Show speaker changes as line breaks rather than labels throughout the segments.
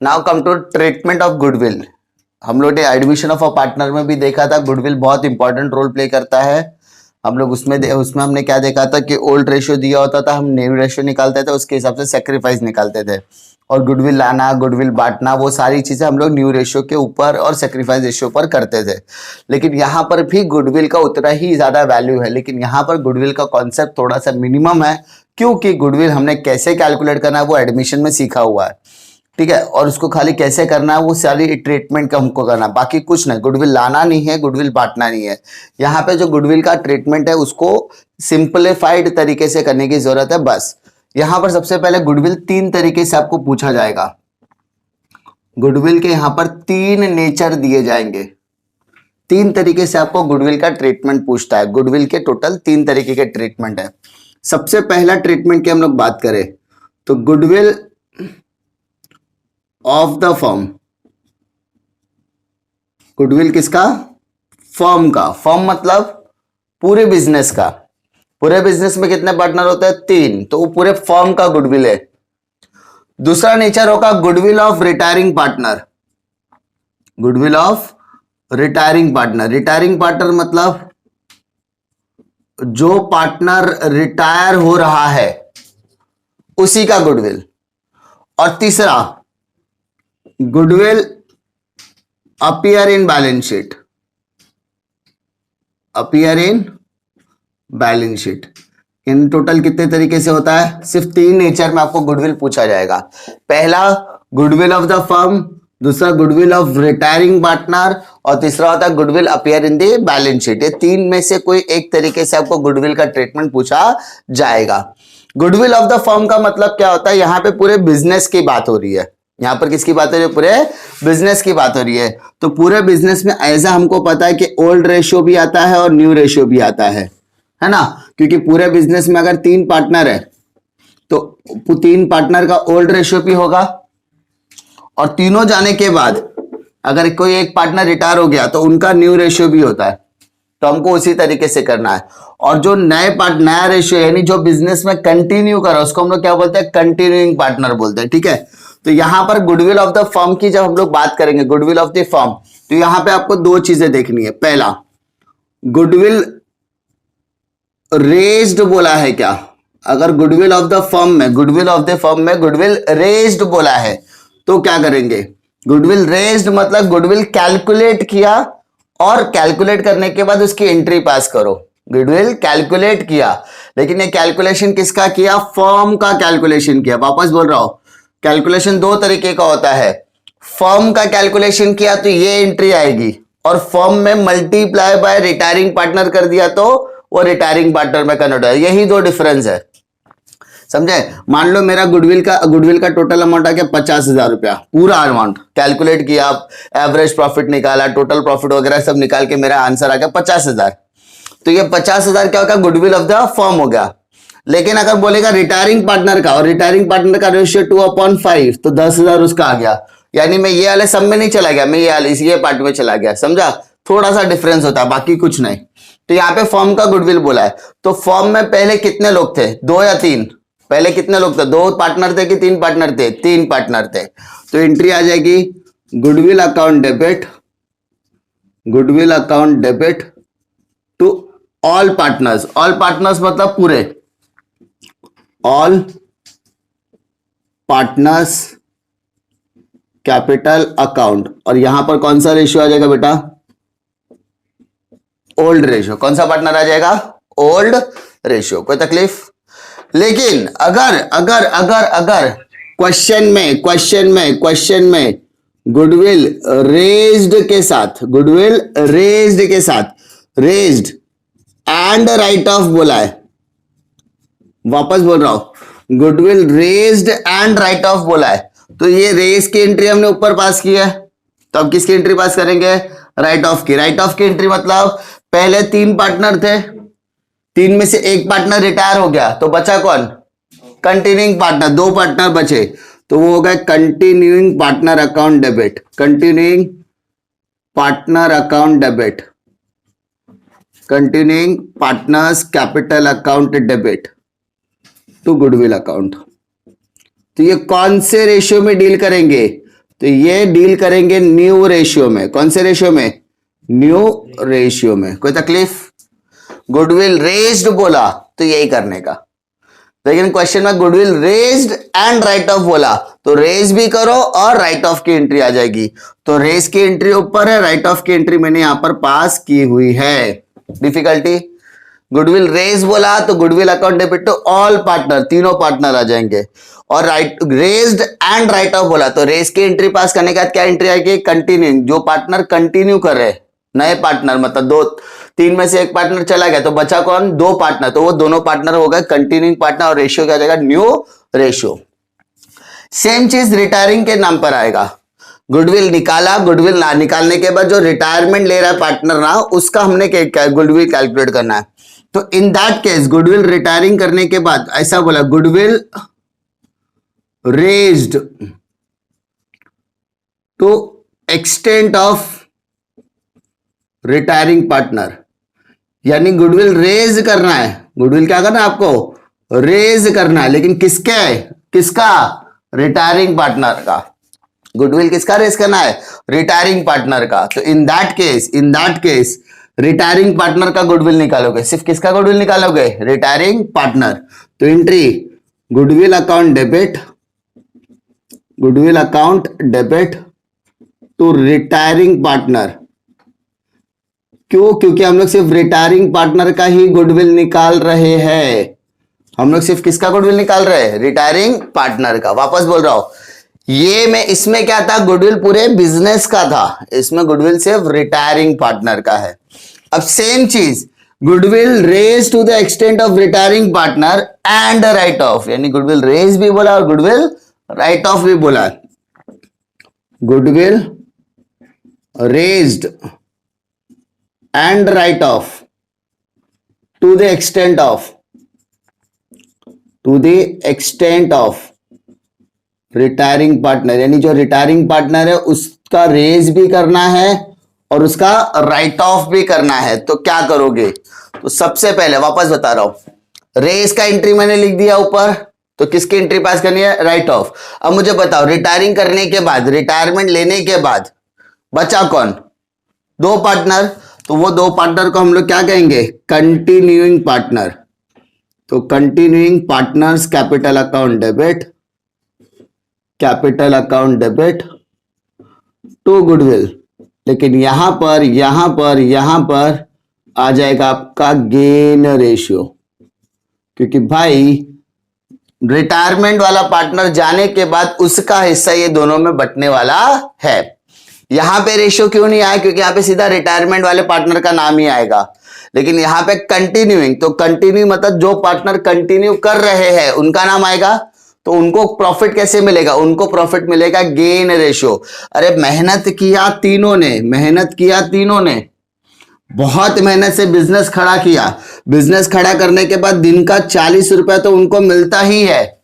Now come to treatment of goodwill. हम लोग ने एडमिशन ऑफ अ पार्टनर में भी देखा था गुडविल बहुत इंपॉर्टेंट रोल प्ले करता है। हम लोग उसमें हमने क्या देखा था कि ओल्ड रेशियो दिया होता था, हम न्यू रेशियो निकालते थे, उसके हिसाब से सेक्रीफाइस निकालते थे। और गुडविल लाना, गुडविल बांटना, वो सारी चीजें हम लोग न्यू रेशियो के ऊपर और सेक्रीफाइस रेशियो पर करते थे। लेकिन यहाँ पर भी गुडविल का उतना ही ज्यादा वैल्यू है, लेकिन यहाँ पर गुडविल का कॉन्सेप्ट थोड़ा सा मिनिमम है, क्योंकि गुडविल हमने कैसे कैलकुलेट करना है वो एडमिशन में सीखा हुआ है। ठीक है, और उसको खाली कैसे करना है वो सारी ट्रीटमेंट का हमको करना, बाकी कुछ नहीं। गुडविल लाना नहीं है, गुडविल बांटना नहीं है। यहाँ पे जो गुडविल का ट्रीटमेंट है उसको सिंपलीफाइड तरीके से करने की जरूरत है बस। यहाँ पर सबसे पहले गुडविल 3 तरीके से आपको पूछा जाएगा। गुडविल के यहाँ पर 3 नेचर दिए जाएंगे। 3 तरीके से आपको गुडविल का ट्रीटमेंट पूछता है। गुडविल के टोटल 3 तरीके के ट्रीटमेंट है। सबसे पहला ट्रीटमेंट की हम लोग बात करें तो goodwill of the firm. Goodwill किसका? फर्म का। फर्म मतलब पूरे बिजनेस का। पूरे बिजनेस में कितने पार्टनर होते हैं? 3, तो वो पूरे फर्म का गुडविल है। दूसरा नेचर होगा goodwill of retiring partner. Goodwill of retiring partner. Retiring partner मतलब जो पार्टनर रिटायर हो रहा है उसी का गुडविल। और तीसरा goodwill appear in balance sheet. Appear in balance sheet. In total कितने तरीके से होता है? सिर्फ 3 नेचर में आपको गुडविल पूछा जाएगा। पहला गुडविल ऑफ द फर्म, दूसरा गुडविल ऑफ रिटायरिंग पार्टनर, और तीसरा होता है goodwill appear in the balance sheet. ये 3 में से कोई एक तरीके से आपको गुडविल का ट्रीटमेंट पूछा जाएगा। गुडविल ऑफ द फर्म का मतलब क्या होता है? यहां पे पूरे बिजनेस की बात हो रही है। यहां पर किसकी बात हो रही है? पूरे बिजनेस की बात हो रही है। तो पूरे बिजनेस में ऐसा हमको पता है कि ओल्ड रेशियो भी आता है और न्यू रेशियो भी आता है ना? क्योंकि पूरे बिजनेस में अगर 3 पार्टनर है तो 3 पार्टनर का ओल्ड रेशियो भी होगा, और तीनों जाने के बाद अगर कोई एक पार्टनर रिटायर हो गया तो उनका न्यू रेशियो भी होता है। तो हमको उसी तरीके से करना है। और जो नया रेशियो यानी जो बिजनेस में कंटिन्यू करो उसको हम लोग क्या बोलते हैं? कंटिन्यूइंग पार्टनर बोलते हैं। ठीक है, तो यहां पर गुडविल ऑफ द फर्म की जब हम लोग बात करेंगे, गुडविल ऑफ द फर्म, तो यहां पे आपको 2 चीजें देखनी है। पहला, गुडविल रेज्ड बोला है क्या? अगर गुडविल ऑफ द फर्म में गुडविल रेज्ड बोला है तो क्या करेंगे? गुडविल रेज्ड मतलब गुडविल कैलकुलेट किया, और कैलकुलेट करने के बाद उसकी एंट्री पास करो। गुडविल कैलकुलेट किया, लेकिन ये कैलकुलेशन किसका किया? फर्म का कैलकुलेशन किया। वापस बोल रहा हूं, कैलकुलेशन 2 तरीके का होता है। फर्म का कैलकुलेशन किया तो ये एंट्री आएगी, और फर्म में मल्टीप्लाई बाय रिटायरिंग पार्टनर कर दिया तो वो रिटायरिंग पार्टनर में कन्वर्ट है। यही 2 डिफरेंस है, समझे? मान लो मेरा गुडविल का टोटल अमाउंट आ गया 50,000 रुपया, पूरा अमाउंट कैलकुलेट किया, एवरेज प्रॉफिट निकाला, टोटल प्रॉफिट वगैरह सब निकाल के मेरा आंसर आ गया 50,000। तो ये 50,000 क्या होगा? गुडविल ऑफ द फर्म हो गया। लेकिन अगर बोलेगा रिटायरिंग पार्टनर का, और रिटायरिंग पार्टनर का रेशियो 2/5, तो 10,000 उसका आ गया। यानी मैं ये वाले सब में नहीं चला गया, मैं ये पार्ट में चला गया। समझा? थोड़ा सा डिफरेंस होता है, बाकी कुछ नहीं। तो यहाँ पे फर्म का गुडविल बोला है, तो फर्म में पहले कितने लोग थे? 2 या 3? पहले कितने लोग थे? 2 पार्टनर थे कि 3 पार्टनर थे? 3 पार्टनर थे। तो एंट्री आ जाएगी goodwill account debit, goodwill account debit to all partners. All partners मतलब पूरे, ऑल पार्टनर्स कैपिटल अकाउंट। और यहां पर कौन सा रेशियो आ जाएगा बेटा? Old ratio. कौन सा पार्टनर आ जाएगा? Old ratio. कोई तकलीफ? लेकिन अगर अगर अगर अगर क्वेश्चन में गुडविल रेज्ड के साथ, गुडविल रेज्ड के साथ रेज्ड एंड राइट ऑफ बोला है, वापस बोल रहा हूं, goodwill raised and write off बोला है, तो ये रेज की एंट्री हमने ऊपर पास की है, तो अब किसकी एंट्री पास करेंगे? राइट ऑफ की। राइट ऑफ की एंट्री मतलब पहले 3 पार्टनर थे, 3 में से एक पार्टनर रिटायर हो गया, तो बचा कौन? Continuing partner. 2 पार्टनर बचे, तो वो हो गया continuing partner account debit, continuing partner account debit, continuing partners capital account debit to goodwill account. तो ये कौन से रेशियो में डील करेंगे? तो ये डील करेंगे न्यू रेशियो में। कौन से रेशियो में? न्यू रेशियो में। कोई तकलीफ? गुडविल रेज्ड बोला तो यही करने का, लेकिन क्वेश्चन में goodwill raised and write off बोला तो रेज भी करो और राइट ऑफ की एंट्री आ जाएगी। तो रेज की एंट्री ऊपर है, राइट ऑफ की एंट्री मैंने यहां पर पास की हुई है। डिफिकल्टी? गुडविल रेज बोला तो goodwill account debit to all partner, तीनों पार्टनर आ जाएंगे। और write raised and write off बोला तो रेज की एंट्री पास करने के बाद क्या एंट्री आएगी? कंटिन्यूइंग, जो पार्टनर कंटिन्यू कर रहे, नए पार्टनर, मतलब दो तीन में से एक पार्टनर चला गया तो बचा कौन? दो पार्टनर, तो वो दोनों पार्टनर हो गए कंटिन्यूइंग पार्टनर और रेशियो क्या जाएगा? New ratio. सेम चीज रिटायरिंग के नाम पर आएगा। गुडविल निकाला, गुडविल ना निकालने के बाद जो रिटायरमेंट ले रहा है पार्टनर ना, उसका हमने गुडविल कैलकुलेट करना है। तो in that case goodwill retiring करने के बाद ऐसा बोला, goodwill raised to extent of retiring partner, यानी गुडविल रेज करना है। गुडविल क्या करना है आपको? रेज करना है, लेकिन किसका? रिटायरिंग पार्टनर का। गुडविल किसका रेज करना है? रिटायरिंग पार्टनर का। तो in that case retiring partner का गुडविल निकालोगे। सिर्फ किसका गुडविल निकालोगे? Retiring partner. तो entry goodwill account debit to retiring partner. क्यों? क्योंकि हम लोग सिर्फ रिटायरिंग पार्टनर का ही गुडविल निकाल रहे हैं। हम लोग सिर्फ किसका गुडविल निकाल रहे हैं? रिटायरिंग पार्टनर का। वापस बोल रहा हूं, ये में इसमें क्या था? गुडविल पूरे बिजनेस का था, इसमें गुडविल सिर्फ रिटायरिंग पार्टनर का है। अब सेम चीज, goodwill raise to the extent of retiring partner and write off, यानी गुडविल रेज भी बोला और गुडविल राइट ऑफ भी बोला। Goodwill raised and write off to the extent of retiring partner, यानी जो रिटायरिंग पार्टनर है उसका रेज भी करना है और उसका राइट ऑफ भी करना है। तो क्या करोगे? तो सबसे पहले वापस बता रहा हूं, रेज का एंट्री मैंने लिख दिया ऊपर, तो किसकी एंट्री पास करनी है? Right of. अब मुझे बताओ, रिटायरिंग करने के बाद, रिटायरमेंट लेने के बाद बचा कौन? दो पार्टनर। तो वो दो पार्टनर को हम लोग क्या कहेंगे? Continuing partner. तो continuing partners capital account debit to goodwill. लेकिन यहां पर आ जाएगा आपका गेन रेशियो, क्योंकि भाई रिटायरमेंट वाला पार्टनर जाने के बाद उसका हिस्सा ये दोनों में बंटने वाला है। यहां पे रेशियो क्यों नहीं आया? क्योंकि यहां पे सीधा रिटायरमेंट वाले पार्टनर का नाम ही आएगा, लेकिन यहां पे कंटिन्यूइंग, तो कंटिन्यू मतलब जो पार्टनर कंटिन्यू कर रहे हैं उनका नाम आएगा। तो उनको प्रॉफिट कैसे मिलेगा? उनको प्रॉफिट मिलेगा गेन रेशियो। अरे मेहनत किया तीनों ने, बहुत मेहनत से बिजनेस खड़ा किया। बिजनेस खड़ा करने के बाद दिन का 40 रुपया तो उनको मिलता ही है।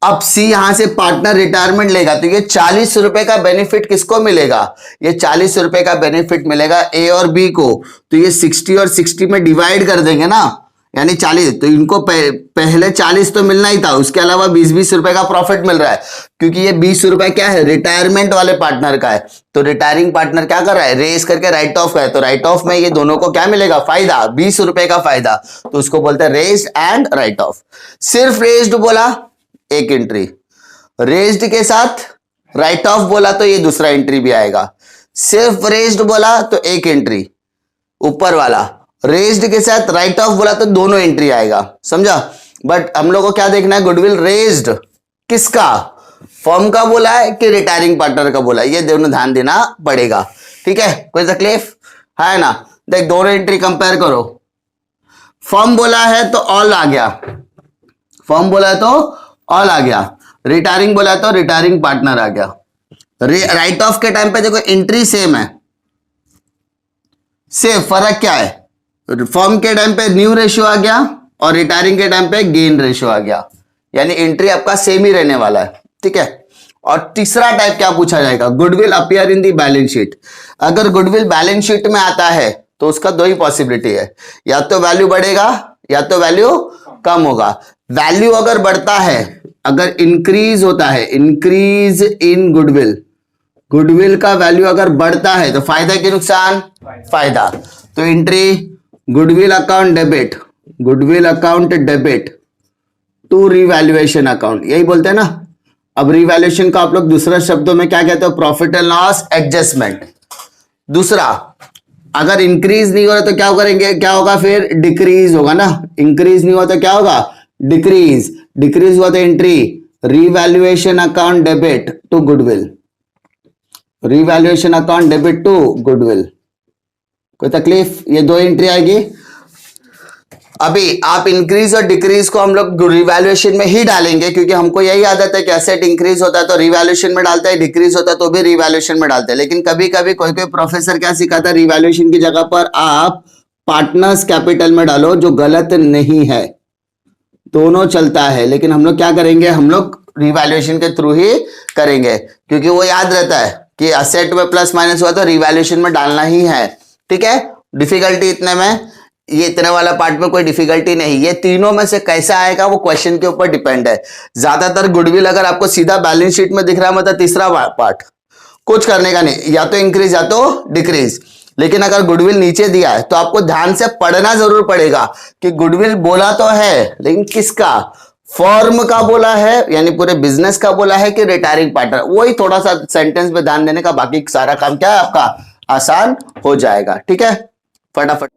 अब सी यहां से पार्टनर रिटायरमेंट लेगा तो ये 40 रुपए का बेनिफिट किसको मिलेगा? ये 40 रुपए का बेनिफिट मिलेगा ए और बी को। तो ये 60 और 60 में डिवाइड कर देंगे ना, यानी 40। तो इनको पहले 40 तो मिलना ही था, उसके अलावा 20-20 रुपए का प्रॉफिट मिल रहा है, क्योंकि ये 20 रुपए क्या है? रिटायरमेंट वाले पार्टनर का है। तो रिटायरिंग पार्टनर क्या कर रहा है? रेज करके राइट ऑफ का है, तो राइट ऑफ में ये दोनों को क्या मिलेगा? फायदा, 20 रुपए का फायदा। तो उसको बोलते हैं रेज्ड एंड राइट ऑफ। सिर्फ रेज्ड बोला एक एंट्री, रेज्ड के साथ राइट ऑफ बोला तो ये दूसरा एंट्री भी आएगा। सिर्फ रेज्ड बोला तो एक एंट्री ऊपर वाला, रेज्ड के साथ राइट ऑफ बोला तो दोनों एंट्री आएगा। समझा? बट हम लोग को क्या देखना है? गुडविल रेज्ड किसका? फर्म का बोला है कि रिटायरिंग पार्टनर का बोला है, ये दोनों ध्यान देना पड़ेगा। ठीक है, कोई तकलीफ है ना? देख दोनों एंट्री कंपेयर करो। फर्म बोला है तो ऑल आ गया, फर्म बोला है तो ऑल आ गया, रिटायरिंग बोला तो रिटायरिंग पार्टनर आ गया। राइट ऑफ के टाइम पे देखो एंट्री सेम है, सिर्फ फर्क क्या है? फर्म के टाइम पे न्यू रेशियो आ गया और रिटायरिंग के टाइम पे गेन रेशियो आ गया, यानी एंट्री आपका सेम ही रहने वाला है। ठीक है। और तीसरा टाइप क्या पूछा जाएगा? Goodwill appear in the balance sheet. अगर गुडविल बैलेंस शीट में आता है तो उसका दो ही पॉसिबिलिटी है, या तो वैल्यू बढ़ेगा या तो वैल्यू कम होगा। वैल्यू अगर बढ़ता है, अगर इंक्रीज होता है, इंक्रीज इन गुडविल, गुडविल का वैल्यू अगर बढ़ता है तो फायदा कि नुकसान? फायदा। तो entry goodwill account debit, goodwill account debit to revaluation account, यही बोलते हैं ना। अब रिवैल्यूएशन का आप लोग दूसरा शब्दों में क्या कहते हो? Profit and loss adjustment. दूसरा, अगर इंक्रीज नहीं हो रहा तो क्या करेंगे? क्या होगा फिर? डिक्रीज होगा ना। इंक्रीज नहीं हुआ तो क्या होगा? डिक्रीज। डिक्रीज हुआ तो entry revaluation account debit to goodwill, revaluation account debit to goodwill. कोई तकलीफ? ये दो एंट्री आएगी। अभी आप इंक्रीज और डिक्रीज को हम लोग रिवैल्यूएशन में ही डालेंगे, क्योंकि हमको यही आदत है कि एसेट इंक्रीज होता है तो रिवैल्यूएशन में डालता है, डिक्रीज होता है तो भी रिवैल्यूएशन में डालते हैं। लेकिन कभी कभी कोई कोई प्रोफेसर क्या सिखाता है, रिवैल्यूएशन की जगह पर आप पार्टनर्स कैपिटल में डालो, जो गलत नहीं है, दोनों चलता है। लेकिन हम लोग क्या करेंगे? हम लोग रिवैल्यूएशन के थ्रू ही करेंगे, क्योंकि वो याद रहता है कि एसेट में प्लस माइनस हुआ तो रिवैल्यूएशन में डालना ही है। ठीक है, डिफिकल्टी इतने में, ये इतने वाला पार्ट में कोई डिफिकल्टी नहीं। ये तीनों में से कैसा आएगा वो क्वेश्चन के ऊपर डिपेंड है। ज्यादातर गुडविल अगर आपको सीधा बैलेंस शीट में दिख रहा है, मतलब तीसरा पार्ट, कुछ करने का नहीं, या तो इंक्रीज या तो डिक्रीज। लेकिन अगर गुडविल नीचे दिया है तो आपको ध्यान से पढ़ना जरूर पड़ेगा कि गुडविल बोला तो है, लेकिन किसका? फर्म का बोला है, यानी पूरे बिजनेस का बोला है, कि रिटायरिंग पार्टनर। वही थोड़ा सा सेंटेंस में ध्यान देने का, बाकी सारा काम क्या है आपका? आसान हो जाएगा। ठीक है, फटाफट।